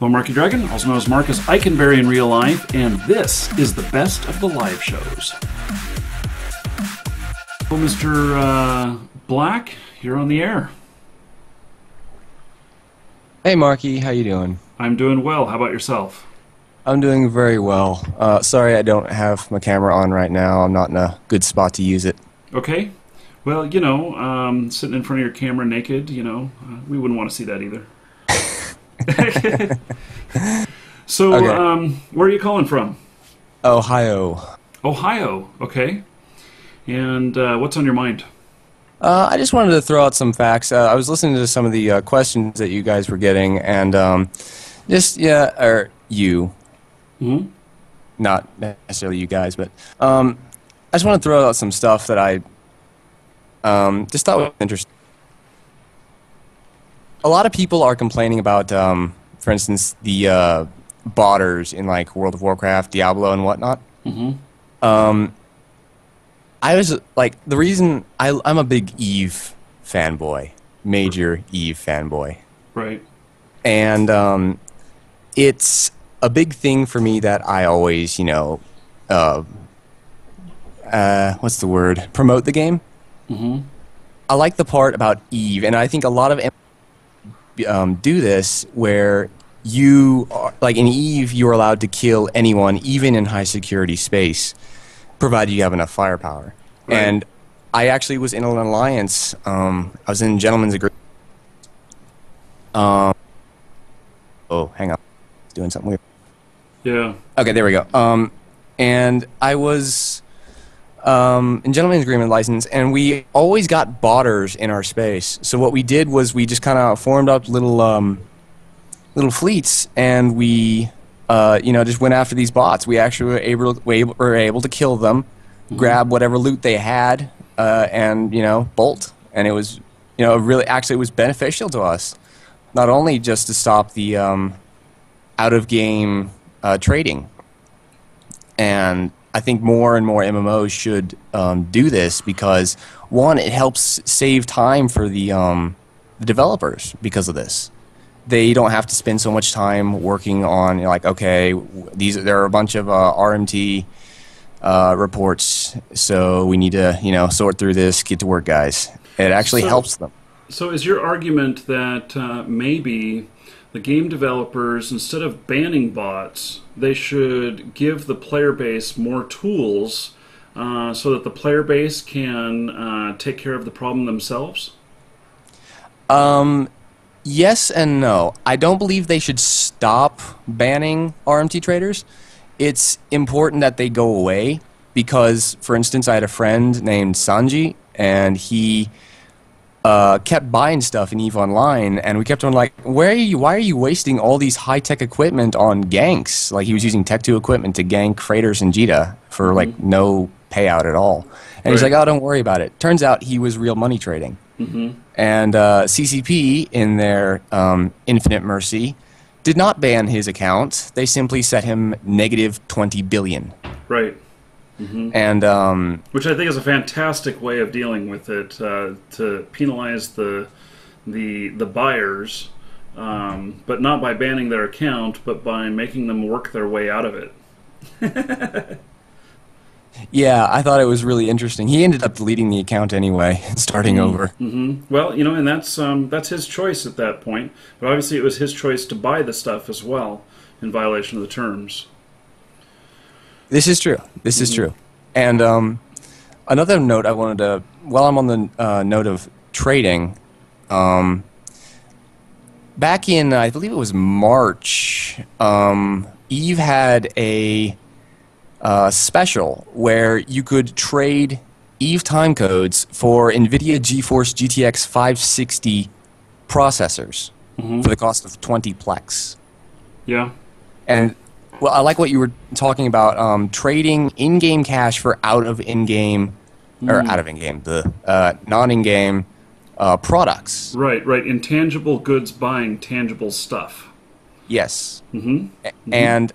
Hello, Marky Dragon, also known as Marcus Eikenberry in real life, and this is the best of the live shows. Well, Mr. Black, you're on the air. Hey Marky, how you doing? I'm doing well. How about yourself? I'm doing very well. Sorry I don't have my camera on right now. I'm not in a good spot to use it. Okay. Well, you know, sitting in front of your camera naked, you know, we wouldn't want to see that either. So, Okay. where are you calling from? Ohio. Ohio. Okay. And what's on your mind? I just wanted to throw out some facts. I was listening to some of the questions that you guys were getting, and you, not necessarily you guys, but I just want to throw out some stuff that I just thought was interesting. A lot of people are complaining about, for instance, the botters in like World of Warcraft, Diablo, and whatnot. I was like, the reason I'm a big Eve fanboy, major Eve fanboy. Right. And it's a big thing for me that I always, you know, what's the word? Promote the game. I like the part about Eve, and I think a lot of do this where you are, like in Eve, you're allowed to kill anyone, even in high security space, provided you have enough firepower. Right. And I actually was in an alliance. I was in Gentleman's Agreement. Oh, hang on. It's doing something weird. Yeah. Okay, there we go. And I was in Gentleman's Agreement license, and we always got botters in our space. So what we did was we just kind of formed up little fleets, and we you know, just went after these bots. We actually were able to kill them, grab whatever loot they had, and, you know, bolt. And it was, you know, really, actually it was beneficial to us. Not only just to stop the out-of-game trading. And I think more and more MMOs should do this because, one, it helps save time for the developers because of this. They don't have to spend so much time working on, you know, like, okay, there are a bunch of RMT reports, so we need to, you know, sort through this, get to work, guys. It actually helps them. So is your argument that maybe the game developers, instead of banning bots, they should give the player base more tools so that the player base can take care of the problem themselves? Yes and no. I don't believe they should stop banning RMT traders. It's important that they go away because, for instance, I had a friend named Sanji, and he kept buying stuff in EVE Online, and we kept on like, why are you wasting all these high-tech equipment on ganks? Like, he was using Tech 2 equipment to gank Freighters and Jita for like no payout at all. And he's like, oh, don't worry about it. Turns out he was real money trading. And CCP, in their infinite mercy, did not ban his account. They simply set him negative 20 billion. Right. And which I think is a fantastic way of dealing with it, to penalize the buyers, but not by banning their account, but by making them work their way out of it. yeah, I thought it was really interesting. He ended up deleting the account anyway, starting over. Well, you know, and that's his choice at that point. But obviously, it was his choice to buy the stuff as well, in violation of the terms. This is true. This is true. And another note I wanted to, while I'm on the note of trading, back in, I believe it was March, Eve had a special where you could trade Eve timecodes for NVIDIA GeForce GTX 560 processors for the cost of 20 plex. Yeah. And well, I like what you were talking about, trading in-game cash for out-of-in-game, or out-of-in-game, the non-in-game products. Right, right. Intangible goods buying tangible stuff. Yes. And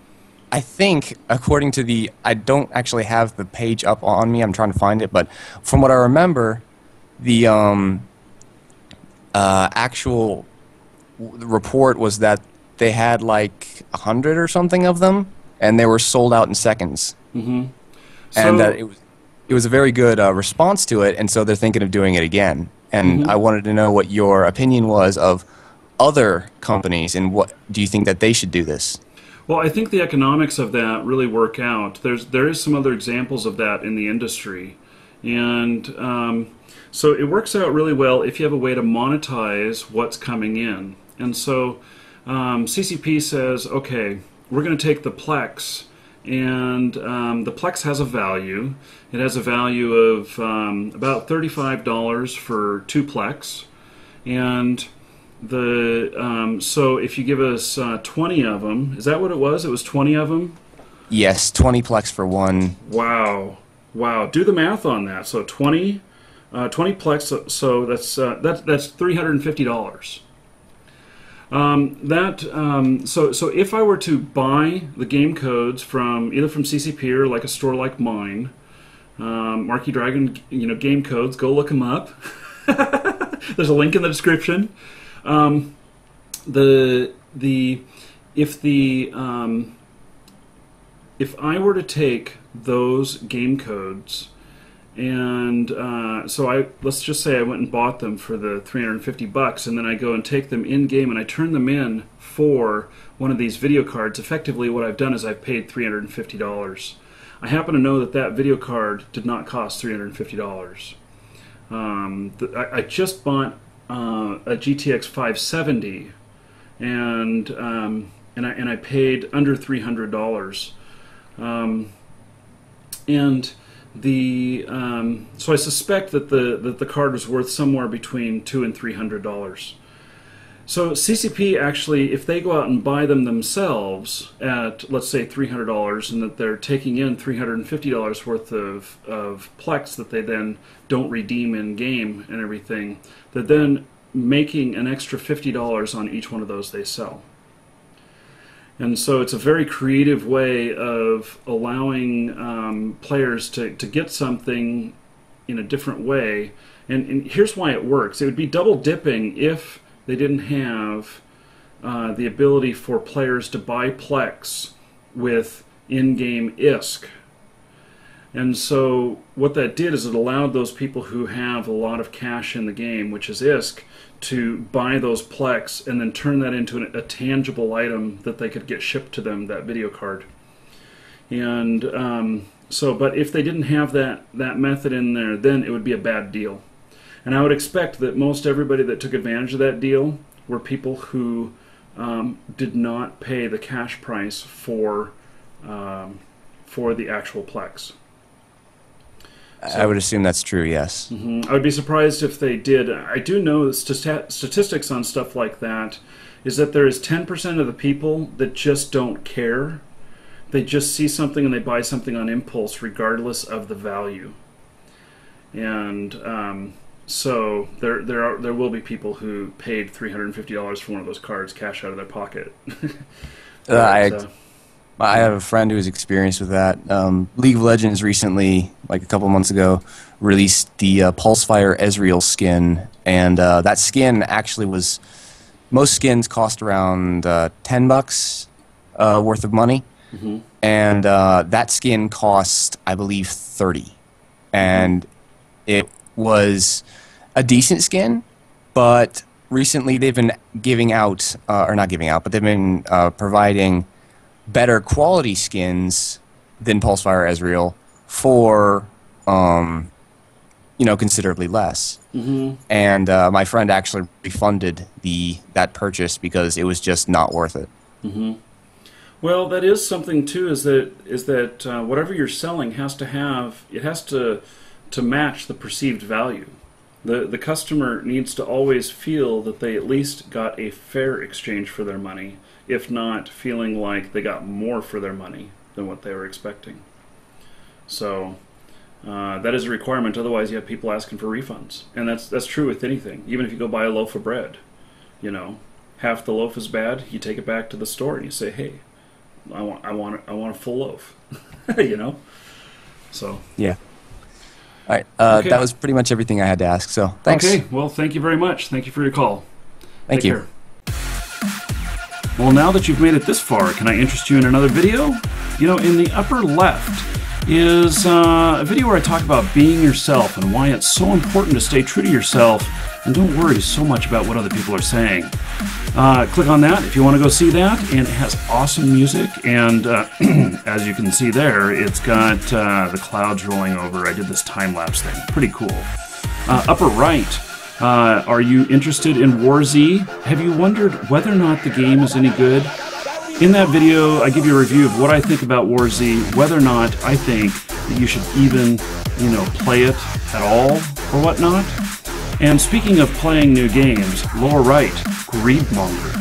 I think, according to the, I don't actually have the page up on me, I'm trying to find it, but from what I remember, the actual report was that they had like 100 or something of them, and they were sold out in seconds. Mm-hmm. And So, it was a very good response to it, and so they're thinking of doing it again. And mhm. I wanted to know what your opinion was of other companies, and what do you think that they should do this? Well, I think the economics of that really work out. There is some other examples of that in the industry, and so it works out really well if you have a way to monetize what's coming in. And so CCP says, okay, we're going to take the Plex, and the Plex has a value. It has a value of about $35 for 2 Plex, and so if you give us 20 of them, is that what it was? It was 20 of them? Yes, 20 plex for one. Wow. Wow. Do the math on that. So 20 plex, so that's $350. So if I were to buy the game codes from either from CCP or like a store like mine, Marquee Dragon, game codes, go look them up. There's a link in the description. If I were to take those game codes and let's just say I went and bought them for the $350, and then I go and take them in game and I turn them in for one of these video cards. Effectively, what I've done is I've paid $350. I happen to know that that video card did not cost $350. I just bought a GTX 570, and I paid under $300, so I suspect that the card was worth somewhere between $200 and $300. So CCP actually, if they go out and buy them themselves at, let's say, $300, and that they're taking in $350 worth of Plex that they then don't redeem in game and everything, they're then making an extra $50 on each one of those they sell. And so it's a very creative way of allowing players to get something in a different way. And here's why it works. It would be double dipping if they didn't have the ability for players to buy Plex with in-game ISK. And so what that did is it allowed those people who have a lot of cash in the game, which is ISK, to buy those Plex and then turn that into a tangible item that they could get shipped to them, that video card. And but if they didn't have that method in there, then it would be a bad deal. And I would expect that most everybody that took advantage of that deal were people who did not pay the cash price for the actual Plex. So, I would assume that's true, yes. I would be surprised if they did. I do know statistics on stuff like that is that there is 10% of the people that just don't care. They just see something and they buy something on impulse regardless of the value. And so there will be people who paid $350 for one of those cards cash out of their pocket. I have a friend who's experienced with that. League of Legends recently, like a couple months ago, released the Pulsefire Ezreal skin, and that skin actually was, most skins cost around $10 worth of money, and that skin cost, I believe, $30, and it was a decent skin, but recently they've been giving out, or not giving out, but they've been providing better quality skins than Pulsefire Ezreal for, considerably less. And my friend actually refunded that purchase because it was just not worth it. Well, that is something too. Is that whatever you're selling has to match the perceived value. The customer needs to always feel that they at least got a fair exchange for their money, if not feeling like they got more for their money than what they were expecting. So that is a requirement. Otherwise, you have people asking for refunds, and that's true with anything. Even if you go buy a loaf of bread, half the loaf is bad. You take it back to the store and you say, "Hey, I want a full loaf," So yeah. All right. Okay. That was pretty much everything I had to ask. So thanks. Okay. Well, thank you very much. Thank you for your call. Thank Take you. care. Well, now that you've made it this far, can I interest you in another video? You know, in the upper left is a video where I talk about being yourself and why it's so important to stay true to yourself and don't worry so much about what other people are saying. Click on that if you want to go see that, and it has awesome music, and as you can see there, it's got the clouds rolling over. I did this time-lapse thing. Pretty cool. Upper right, are you interested in War Z? Have you wondered whether or not the game is any good? In that video, I give you a review of what I think about War Z, whether or not I think that you should even, play it at all or whatnot. And speaking of playing new games, lower right, Greedmonger.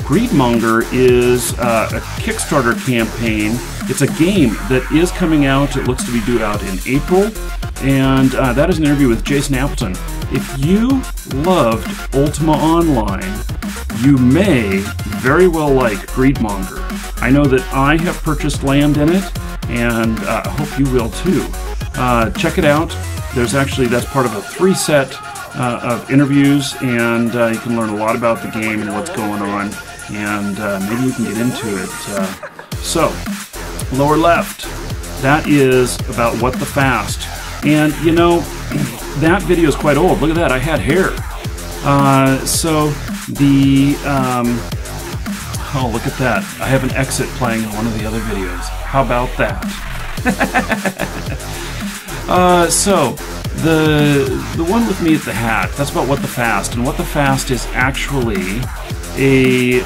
Greedmonger is a Kickstarter campaign. It's a game that is coming out. It looks to be due out in April. And that is an interview with Jason Appleton. If you loved Ultima Online, you may very well like Greedmonger. I know that I have purchased land in it, and I hope you will too. Check it out. That's part of a 3-set of interviews, and you can learn a lot about the game and what's going on, and maybe you can get into it. So, lower left, that is about What the Fast. And, that video is quite old. Look at that, I had hair. Oh, look at that. I have an exit playing in one of the other videos. How about that? The one with me at the hat, that's about What the Fast. And What the Fast is actually a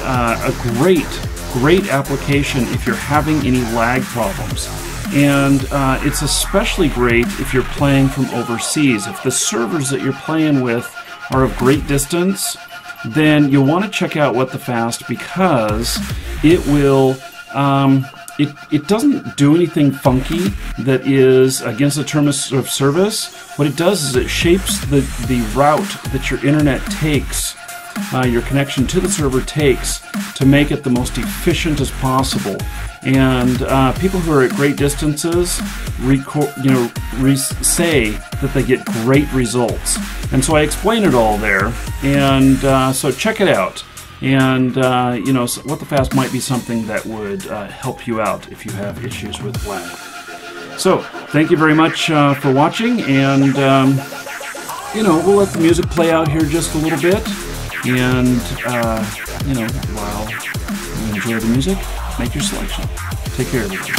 great application if you're having any lag problems. And it's especially great if you're playing from overseas. If the servers that you're playing with are of great distance, then you'll want to check out What the Fast, because it will it doesn't do anything funky that is against the terms of service. What it does is it shapes the route that your internet takes, your connection to the server takes, to make it the most efficient as possible. And people who are at great distances say that they get great results. And so I explain it all there, and so check it out. And What the Fast might be something that would help you out if you have issues with lag. So thank you very much for watching, and we'll let the music play out here just a little bit. And while you enjoy the music, make your selection. Take care, everybody.